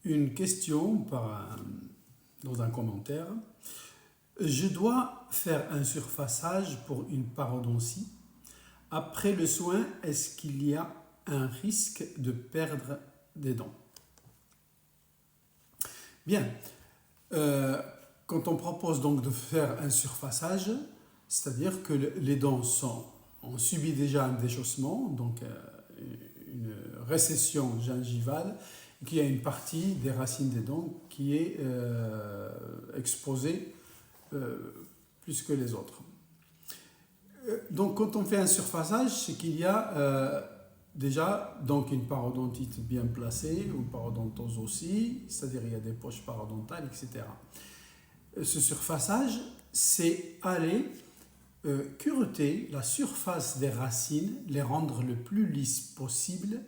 une question dans un commentaire. Je dois faire un surfaçage pour une parodontie. Après le soin, est-ce qu'il y a un risque de perdre des dents? Bien, quand on propose donc de faire un surfaçage, c'est-à-dire que les dents ont subi déjà un déchaussement, donc une récession gingivale, et qu'il y a une partie des racines des dents qui est exposée plus que les autres. Donc quand on fait un surfaçage, c'est qu'il y a déjà donc une parodontite bien placée, une parodontose aussi, c'est-à-dire il y a des poches parodontales, etc. Ce surfaçage, c'est aller cureter la surface des racines, les rendre le plus lisse possible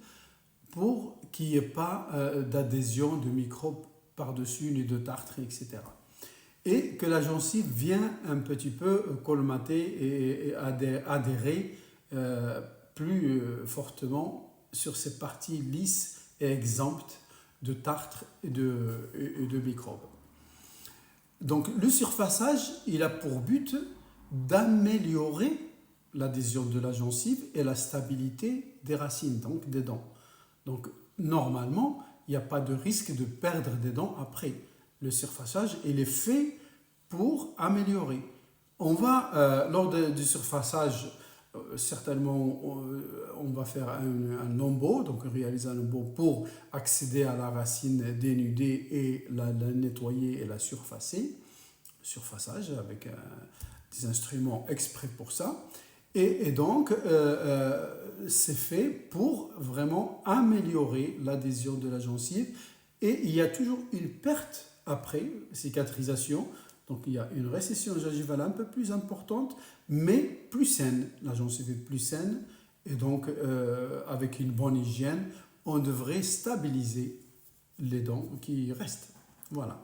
pour qu'il n'y ait pas d'adhésion de microbes par-dessus, ni de tartre, etc. Et que la gencive vienne un petit peu colmater et adhérer plus fortement sur ces parties lisses et exemptes de tartre et de microbes. Donc le surfaçage, il a pour but d'améliorer l'adhésion de la gencive et la stabilité des racines, donc des dents. Donc normalement, il n'y a pas de risque de perdre des dents après. Le surfaçage, il est fait pour améliorer. On va, lors du surfaçage, certainement, on va faire un lambeau, donc réaliser un lambeau pour accéder à la racine dénudée et la nettoyer et la surfacer. Surfaçage avec des instruments exprès pour ça. Et donc, c'est fait pour vraiment améliorer l'adhésion de la gencive. Et il y a toujours une perte après cicatrisation. Donc, il y a une récession gingivale un peu plus importante, mais plus saine. La gencive est plus saine. Et donc, avec une bonne hygiène, on devrait stabiliser les dents qui restent. Voilà.